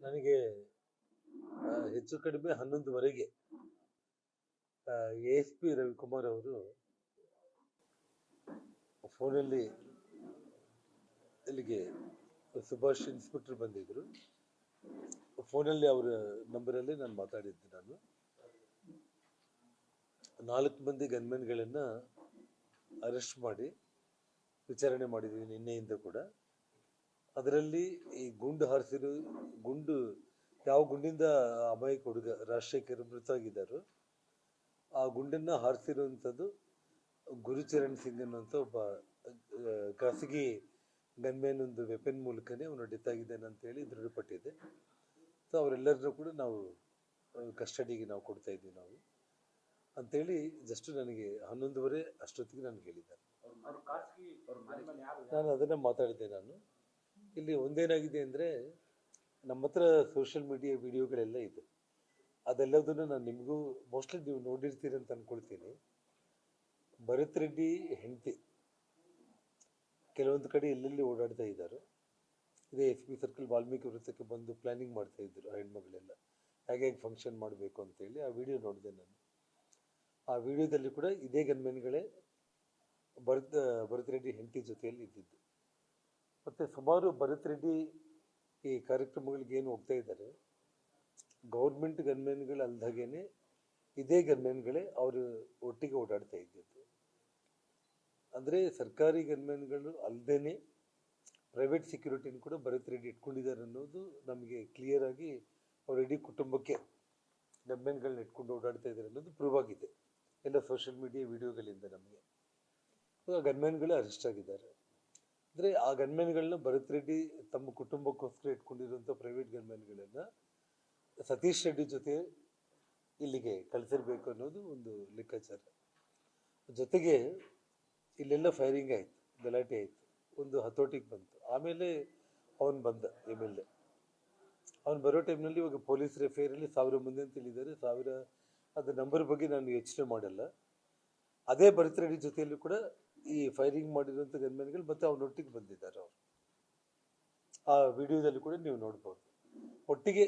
ನನಗೆ ಹೆಚ್ಚು ಕಡಿಮೆ 11:30ಗೆ ASP ರವಿಕುಮಾರ್ ಅವರು ಫೋನಲ್ಲಿ ಇಲ್ಲಿಗೆ ಸುಭಾಷ್ ಇನ್ಸ್ಪೆಕ್ಟರ್ ಬಂದಿದ್ರು. ಫೋನಲ್ಲಿ ಅವರ ನಂಬರಲ್ಲಿ ನಾನು ಮಾತಾಡಿದ್ದೆ. ನಾನು 4 ಮಂದಿ ಗನ್ಮೆನ್ಗಳನ್ನ ಅರೆಸ್ಟ್ ಮಾಡಿ ವಿಚಾರಣೆ ಮಾಡಿದ್ದೀವಿ ನಿನ್ನೆಯಿಂದ ಕೂಡ. ಅದರಲ್ಲಿ ಈ ಗುಂಡು ಹಾರಿಸಿರೋ ಗುಂಡು ಯಾವ ಗುಂಡಿಂದ ಅಮಾಯಕ ಹುಡುಗ ರಾಜಶೇಖರ್ ಮೃತವಾಗಿದ್ದಾರೋ ಆ ಗುಂಡನ್ನ ಹಾರಿಸಿರುವಂಥದ್ದು ಗುರುಚರಣ್ ಸಿಂಗ್ ಅನ್ನುವಂಥ ಒಬ್ಬ ಖಾಸಗಿ ಗನ್ಮ್ಯಾನ್ ಒಂದು ವೆಪನ್ ಮೂಲಕನೇ ಅವನು ಡೆತ್ ಆಗಿದ್ದಾನೆ ಅಂತೇಳಿ ದೃಢಪಟ್ಟಿದೆ. ಸೊ ಅವರೆಲ್ಲರನ್ನೂ ಕೂಡ ನಾವು ಕಸ್ಟಡಿಗೆ ನಾವು ಕೊಡ್ತಾ ಇದ್ದೀವಿ ನಾವು ಅಂತೇಳಿ ಜಸ್ಟ್ ನನಗೆ 11:30 ಅಷ್ಟೊತ್ತಿಗೆ ನನಗೆ ಹೇಳಿದ್ದಾರೆ. ನಾನು ಅದನ್ನು ಮಾತಾಡಿದ್ದೆ. ನಾನು ಇಲ್ಲಿ ಒಂದೇನಾಗಿದೆ ಅಂದರೆ ನಮ್ಮ ಹತ್ರ ಸೋಷಿಯಲ್ ಮೀಡಿಯಾ ವಿಡಿಯೋಗಳೆಲ್ಲ ಇದೆ. ಅದೆಲ್ಲದನ್ನು ನಾನು ನಿಮಗೂ ಮೋಸ್ಟ್ಲಿ ನೀವು ನೋಡಿರ್ತೀರಿ ಅಂತ ಅಂದ್ಕೊಳ್ತೀನಿ. ಭರತ್ ರೆಡ್ಡಿ ಹೆಂಡತಿ ಕೆಲವೊಂದು ಕಡೆ ಎಲ್ಲೆಲ್ಲಿ ಓಡಾಡ್ತಾ ಇದ್ದಾರೆ. ಇದೇ SP ಸರ್ಕಲ್ ವಾಲ್ಮೀಕಿ ವೃತ್ತಕ್ಕೆ ಬಂದು ಪ್ಲಾನಿಂಗ್ ಮಾಡ್ತಾ ಇದ್ರು ಆ ಹೆಣ್ಮಗಳೆಲ್ಲ ಹೇಗೆ ಫಂಕ್ಷನ್ ಮಾಡಬೇಕು ಅಂತೇಳಿ. ಆ ವಿಡಿಯೋ ನೋಡಿದೆ ನಾನು. ಆ ವಿಡಿಯೋದಲ್ಲಿ ಕೂಡ ಇದೇ ಗನ್ಮೆನ್ಗಳೇ ಭರತ್ ರೆಡ್ಡಿ ಹೆಂಡತಿ ಜೊತೆಯಲ್ಲಿ ಇದ್ದಿದ್ದು. ಮತ್ತು ಸುಮಾರು ಭರತ್ ರೆಡ್ಡಿ ಈ ಕಾರ್ಯಕ್ರಮಗಳಿಗೆ ಏನು ಹೋಗ್ತಾ ಇದ್ದಾರೆ, ಗೌರ್ಮೆಂಟ್ ಗನ್ಮೆನ್ಗಳು ಅಲ್ದಾಗೇನೆ ಇದೇ ಗನ್ಮೆನ್ಗಳೇ ಅವರು ಒಟ್ಟಿಗೆ ಓಡಾಡ್ತಾ ಇದ್ದಿದ್ದು. ಅಂದರೆ ಸರ್ಕಾರಿ ಗನ್ಮೆನ್ಗಳು ಅಲ್ಲದೇನೆ ಪ್ರೈವೇಟ್ ಸೆಕ್ಯೂರಿಟಿನ ಕೂಡ ಭರತ್ ರೆಡ್ಡಿ ಇಟ್ಕೊಂಡಿದ್ದಾರೆ ಅನ್ನೋದು ನಮಗೆ ಕ್ಲಿಯರ್ ಆಗಿ ಅವ್ರ ಇಡೀ ಕುಟುಂಬಕ್ಕೆ ಗನ್ಮೆನ್ಗಳನ್ನ ಇಟ್ಕೊಂಡು ಓಡಾಡ್ತಾ ಇದ್ದಾರೆ ಅನ್ನೋದು ಪ್ರೂವ್ ಆಗಿದೆ ಎಲ್ಲ ಸೋಷಿಯಲ್ ಮೀಡಿಯಾ ವಿಡಿಯೋಗಳಿಂದ ನಮಗೆ. ಆ ಗನ್ಮೆನ್ಗಳೇ ಅರೆಸ್ಟ್ ಆಗಿದ್ದಾರೆ. ಅಂದರೆ ಆ ಗನ್ಮೆನ್ಗಳನ್ನ ಭರತ್ ರೆಡ್ಡಿ ತಮ್ಮ ಕುಟುಂಬಕ್ಕೋಸ್ಕರ ಇಟ್ಕೊಂಡಿರುವಂಥ ಪ್ರೈವೇಟ್ ಗನ್ಮೆನ್ಗಳನ್ನು ಸತೀಶ್ ರೆಡ್ಡಿ ಜೊತೆ ಇಲ್ಲಿಗೆ ಕಳಿಸಿರ್ಬೇಕು ಅನ್ನೋದು ಒಂದು ಲೆಕ್ಕಾಚಾರ. ಜೊತೆಗೆ ಇಲ್ಲೆಲ್ಲ ಫೈರಿಂಗ್ ಆಯಿತು, ಗಲಾಟೆ ಆಯಿತು, ಒಂದು ಹತೋಟಿಗೆ ಬಂತು. ಆಮೇಲೆ ಅವನು ಬಂದ MLA. ಅವನು ಬರೋ ಟೈಮ್ನಲ್ಲಿ ಇವಾಗ ಪೊಲೀಸ್ ರೆಫೇರಲ್ಲಿ 1000 ಮಂದಿ ಅಂತ ಹೇಳಿದ್ದಾರೆ. 1000 ಅದು ನಂಬರ್ ಬಗ್ಗೆ ನಾನು ಯೋಚನೆ ಮಾಡಲ್ಲ. ಅದೇ ಭರತ್ ರೆಡ್ಡಿ ಜೊತೆಯಲ್ಲೂ ಕೂಡ ಈ ಫೈರಿಂಗ್ ಮಾಡಿರುವಂಥ ಗನ್ಮೆನ್ಗಳು ಮತ್ತು ಅವನೊಟ್ಟಿಗೆ ಬಂದಿದ್ದಾರೆ. ಅವರು ಆ ವಿಡಿಯೋದಲ್ಲಿ ಕೂಡ ನೀವು ನೋಡ್ಬೋದು ಒಟ್ಟಿಗೆ.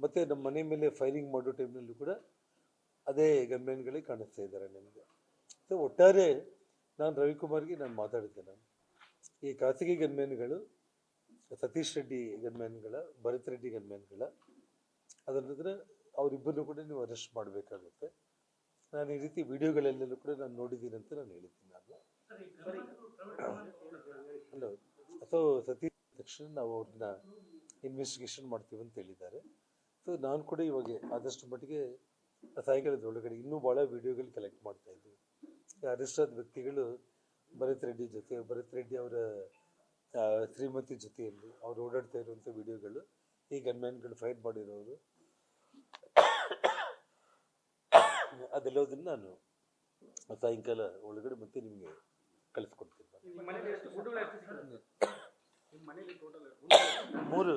ಮತ್ತು ನಮ್ಮ ಮನೆ ಮೇಲೆ ಫೈರಿಂಗ್ ಮಾಡೋ ಟೈಮ್ನಲ್ಲೂ ಕೂಡ ಅದೇ ಗನ್ಮೆನ್ಗಳೇ ಕಾಣಿಸ್ತಾ ಇದ್ದಾರೆ ನಿಮಗೆ. ಸೊ ಒಟ್ಟಾರೆ ನಾನು ರವಿಕುಮಾರ್ಗೆ ನಾನು ಮಾತಾಡಿದ್ದೆ. ನಾನು ಈ ಖಾಸಗಿ ಗನ್ಮೆನ್ಗಳು ಸತೀಶ್ ರೆಡ್ಡಿ ಗನ್ಮೆನ್ಗಳ, ಭರತ್ ರೆಡ್ಡಿ ಗನ್ಮೆನ್ಗಳ, ಅದರ ನಂತರ ಅವರಿಬ್ಬರನ್ನು ಕೂಡ ನೀವು ಅರೆಸ್ಟ್ ಮಾಡಬೇಕಾಗುತ್ತೆ. ನಾನು ಈ ರೀತಿ ವಿಡಿಯೋಗಳೆಲ್ಲೂ ಕೂಡ ನಾನು ನೋಡಿದ್ದೀನಿ ಅಂತ ನಾನು ಹೇಳಿದ್ದೀನಿ. ಹಲೋ. ಸೊ ಸತೀಶ್ ತಕ್ಷಣ ನಾವು ಅವ್ರನ್ನ ಇನ್ವೆಸ್ಟಿಗೇಷನ್ ಮಾಡ್ತೀವಿ ಅಂತ ಹೇಳಿದ್ದಾರೆ. ಸೊ ನಾನು ಕೂಡ ಇವಾಗ ಆದಷ್ಟು ಮಟ್ಟಿಗೆ ಸಾಯಂಕಾಲದ ಒಳಗಡೆ ಇನ್ನೂ ಭಾಳ ವಿಡಿಯೋಗಳು ಕಲೆಕ್ಟ್ ಮಾಡ್ತಾ ಇದ್ದೀವಿ. ಅರೆಸ್ಟ್ ಆದ ವ್ಯಕ್ತಿಗಳು ಭರತ್ ರೆಡ್ಡಿ ಜೊತೆ, ಭರತ್ ರೆಡ್ಡಿ ಅವರ ಶ್ರೀಮತಿ ಜೊತೆಯಲ್ಲಿ ಅವ್ರು ಓಡಾಡ್ತಾ ಇರುವಂಥ ವಿಡಿಯೋಗಳು, ಈ ಗನ್ಮ್ಯಾನ್ಗಳು ಫೈಟ್ ಮಾಡಿರೋರು, ಅದೆಲ್ಲದನ್ನು ನಾನು ಸಾಯಂಕಾಲ ಒಳಗಡೆ ಮತ್ತೆ ನಿಮಗೆ ಕಳಿಸ್ಕೊಡ್ತೀನಿ. 3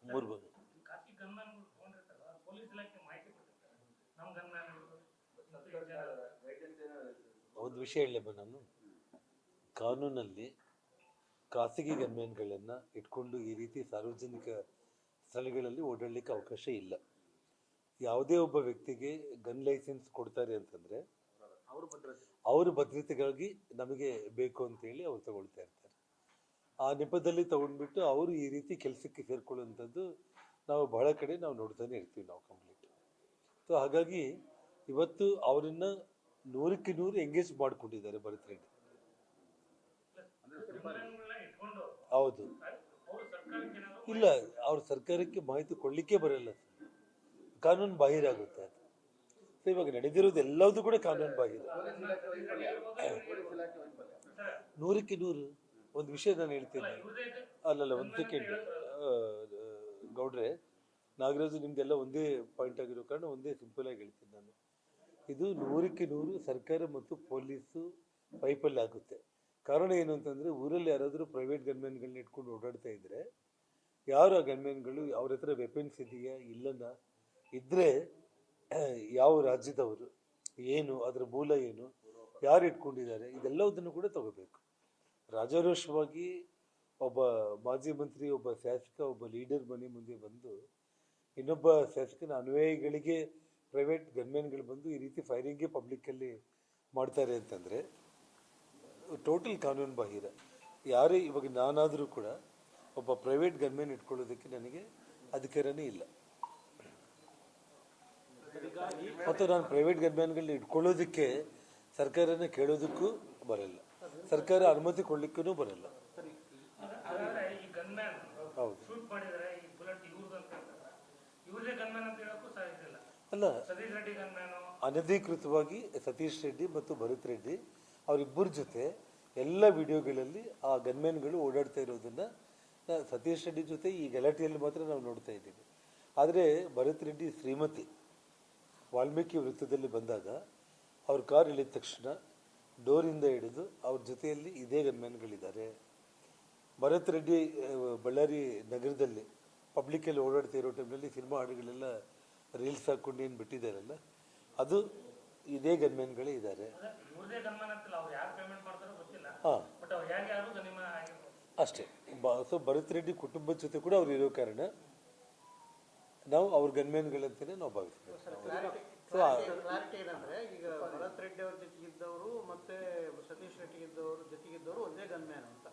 ಬಂದು ಒಂದು ವಿಷಯ ಹೇಳಲೇಬ. ನಾನು ಕಾನೂನಲ್ಲಿ ಖಾಸಗಿ ಗನ್ಮ್ಯಾನ್ಗಳನ್ನು ಇಟ್ಕೊಂಡು ಈ ರೀತಿ ಸಾರ್ವಜನಿಕ ಸ್ಥಳಗಳಲ್ಲಿ ಓಡಾಡಲಿಕ್ಕೆ ಅವಕಾಶ ಇಲ್ಲ. ಯಾವುದೇ ಒಬ್ಬ ವ್ಯಕ್ತಿಗೆ ಗನ್ ಲೈಸೆನ್ಸ್ ಕೊಡ್ತಾರೆ ಅಂತಂದರೆ ಅವ್ರ ಭದ್ರತೆಗಾಗಿ ನಮಗೆ ಬೇಕು ಅಂತೇಳಿ ಅವ್ರು ತಗೊಳ್ತಾ ಇರ್ತಾರೆ. ಆ ನೆಪದಲ್ಲಿ ತಗೊಂಡ್ಬಿಟ್ಟು ಅವರು ಈ ರೀತಿ ಕೆಲಸಕ್ಕೆ ಸೇರ್ಕೊಳ್ಳುವಂಥದ್ದು ನಾವು ಬಹಳ ಕಡೆ ನಾವು ನೋಡ್ತಾನೆ ಇರ್ತೀವಿ ನಾವು ಕಂಪ್ಲೀಟ್. ಸೊ ಹಾಗಾಗಿ ಇವತ್ತು ಅವರನ್ನ 100ಕ್ಕೆ 100 ಎಂಗೇಜ್ ಮಾಡಿಕೊಂಡಿದ್ದಾರೆ ಭರತ್ ರೆಡ್ಡಿ. ಹೌದು. ಇಲ್ಲ, ಅವ್ರ ಸರ್ಕಾರಕ್ಕೆ ಮಾಹಿತಿ ಕೊಡಲಿಕ್ಕೆ ಬರಲ್ಲ. ಕಾನೂನು ಬಾಹಿರ ಆಗುತ್ತೆ ಅದು. ಸೊ ಇವಾಗ ನಡೆದಿರೋದು ಎಲ್ಲವೂ ಕೂಡ ಕಾನೂನು ಬಾಹಿರ. 100ಕ್ಕೆ 100 ಒಂದು ವಿಷಯ ನಾನು ಹೇಳ್ತೀನಿ. ಅಲ್ಲಲ್ಲ, ಒಂದು ಸೆಕೆಂಡ್ ಗೌಡ್ರೆ, ನಾಗರಾಜು, ನಿಮ್ದೆಲ್ಲ ಒಂದೇ ಪಾಯಿಂಟ್ ಆಗಿರೋ ಕಾರಣ ಒಂದೇ ಸಿಂಪಲ್ ಆಗಿ ಹೇಳ್ತೀನಿ ನಾನು. ಇದು 100ಕ್ಕೆ 100 ಸರ್ಕಾರ ಮತ್ತು ಪೊಲೀಸು ಪೈಪಲ್ಲಿ ಆಗುತ್ತೆ. ಕಾರಣ ಏನು ಅಂತಂದರೆ, ಊರಲ್ಲಿ ಯಾರಾದರೂ ಪ್ರೈವೇಟ್ ಗನ್ಮ್ಯಾನ್ಗಳನ್ನ ಇಟ್ಕೊಂಡು ಓಡಾಡ್ತಾ ಇದ್ದರೆ, ಯಾರು ಆ ಗನ್ಮ್ಯಾನ್ಗಳು, ಅವ್ರ ಹತ್ರ ವೆಪನ್ಸ್ ಇದೆಯಾ ಇಲ್ಲನ, ಇದ್ದರೆ ಯಾವ ರಾಜ್ಯದವರು, ಏನು ಅದರ ಮೂಲ ಏನು, ಯಾರು ಇಟ್ಕೊಂಡಿದ್ದಾರೆ, ಇದೆಲ್ಲದನ್ನು ಕೂಡ ತಗೋಬೇಕು. ರಾಜಾರೋಷವಾಗಿ ಒಬ್ಬ ಮಾಜಿ ಮಂತ್ರಿ, ಒಬ್ಬ ಶಾಸಕ, ಒಬ್ಬ ಲೀಡರ್ ಮನೆ ಮುಂದೆ ಬಂದು ಇನ್ನೊಬ್ಬ ಶಾಸಕನ ಅನುಯಾಯಿಗಳಿಗೆ ಪ್ರೈವೇಟ್ ಗನ್ಮ್ಯಾನ್ಗಳು ಬಂದು ಈ ರೀತಿ ಫೈರಿಂಗೇ ಪಬ್ಲಿಕ್ಕಲ್ಲಿ ಮಾಡ್ತಾರೆ ಅಂತಂದರೆ ಟೋಟಲ್ ಕಾನೂನು ಬಾಹಿರ. ಯಾರೇ ಇವಾಗ ನಾನಾದರೂ ಕೂಡ ಒಬ್ಬ ಪ್ರೈವೇಟ್ ಗನ್ಮ್ಯಾನ್ ಇಟ್ಕೊಳ್ಳೋದಕ್ಕೆ ನನಗೆ ಅಧಿಕಾರನೇ ಇಲ್ಲ, ಮತ್ತು ನಾನು ಪ್ರೈವೇಟ್ ಗನ್ಮ್ಯಾನ್ಗಳನ್ನ ಇಟ್ಕೊಳ್ಳೋದಕ್ಕೆ ಸರ್ಕಾರನ ಕೇಳೋದಕ್ಕೂ ಬರಲ್ಲ, ಸರ್ಕಾರ ಅನುಮತಿ ಕೊಡ್ಲಿಕ್ಕೂ ಬರಲ್ಲ. ಹೌದು, ಅಲ್ಲ, ಅನಧಿಕೃತವಾಗಿ ಸತೀಶ್ ರೆಡ್ಡಿ ಮತ್ತು ಭರತ್ ರೆಡ್ಡಿ ಅವರಿಬ್ಬರ ಜೊತೆ ಎಲ್ಲ ವಿಡಿಯೋಗಳಲ್ಲಿ ಆ ಗನ್ಮ್ಯಾನ್ಗಳು ಓಡಾಡ್ತಾ ಇರೋದನ್ನ ಸತೀಶ್ ರೆಡ್ಡಿ ಜೊತೆ ಈ ಗಲಾಟೆಯಲ್ಲಿ ಮಾತ್ರ ನಾವು ನೋಡ್ತಾ ಇದ್ದೀವಿ. ಆದರೆ ಭರತ್ ರೆಡ್ಡಿ ಶ್ರೀಮತಿ ವಾಲ್ಮೀಕಿ ವೃತ್ತದಲ್ಲಿ ಬಂದಾಗ ಅವ್ರ ಕಾರ್ ಇಳಿದ ತಕ್ಷಣ ಡೋರಿಂದ ಹಿಡಿದು ಅವ್ರ ಜೊತೆಯಲ್ಲಿ ಇದೇ ಗನ್ಮ್ಯಾನ್ಗಳಿದ್ದಾರೆ. ಭರತ್ ರೆಡ್ಡಿ ಬಳ್ಳಾರಿ ನಗರದಲ್ಲಿ ಪಬ್ಲಿಕ್ಕಲ್ಲಿ ಓಡಾಡ್ತಾ ಇರೋ ಟೈಮ್ನಲ್ಲಿ ಸಿನಿಮಾ ಹಾಡುಗಳೆಲ್ಲ ರೀಲ್ಸ್ ಹಾಕೊಂಡು ಏನು ಬಿಟ್ಟಿದ್ದಾರಲ್ಲ, ಅದು ಇದೇ ಗನ್ಮ್ಯಾನ್ಗಳೇ ಇದ್ದಾರೆ. ಹಾಂ, ಅಷ್ಟೇ. ಸೊ ಭರತ್ ರೆಡ್ಡಿ ಕುಟುಂಬದ ಜೊತೆ ಕೂಡ ಅವ್ರು ಇರೋ ಕಾರಣ ನಾವು ಅವ್ರ ಗನ್ಮ್ಯಾನ್ಗಳಂತಾನೆ ನಾವು ಭಾವಿಸ್ತೀವಿ. ಸೊ ಕ್ಲಾರಿಟಿ ಏನಂದ್ರೆ, ಈಗ ಭರತ್ ರೆಡ್ಡಿ ಅವ್ರ ಜೊತೆಗಿದ್ದವರು ಮತ್ತೆ ಸತೀಶ್ ರೆಡ್ಡಿ ಜೊತೆಗಿದ್ದವರು ಒಂದೇ ಗನ್ಮ್ಯಾನ್ ಅಂತ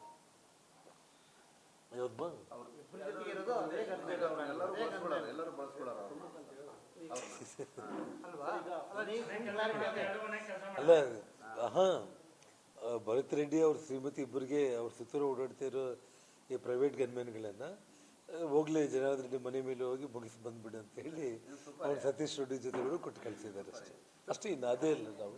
ಅಲ್ಲ, ಹಾ, ಭರತ್ ರೆಡ್ಡಿ ಅವ್ರ ಶ್ರೀಮತಿ ಇಬ್ಬರಿಗೆ ಅವ್ರ ಸುತ್ತಲೂ ಓಡಾಡ್ತಾ ಇರೋ ಈ ಪ್ರೈವೇಟ್ ಗನ್ಮ್ಯಾನ್ಗಳನ್ನ ಹೋಗ್ಲಿ ಜನಾರ್ದನ್ ರೆಡ್ಡಿ ಮನೆ ಮೇಲೆ ಹೋಗಿ ಮುಗಿಸಿ ಬಂದ್ಬಿಡು ಅಂತ ಹೇಳಿ ಅವ್ರು ಸತೀಶ್ ರೆಡ್ಡಿ ಜೊತೆಗಳು ಕೊಟ್ಟು ಕಳಿಸಿದ್ದಾರೆ ಅಷ್ಟೇ. ಇನ್ನು ಅದೇ ಇಲ್ಲ ನಾವು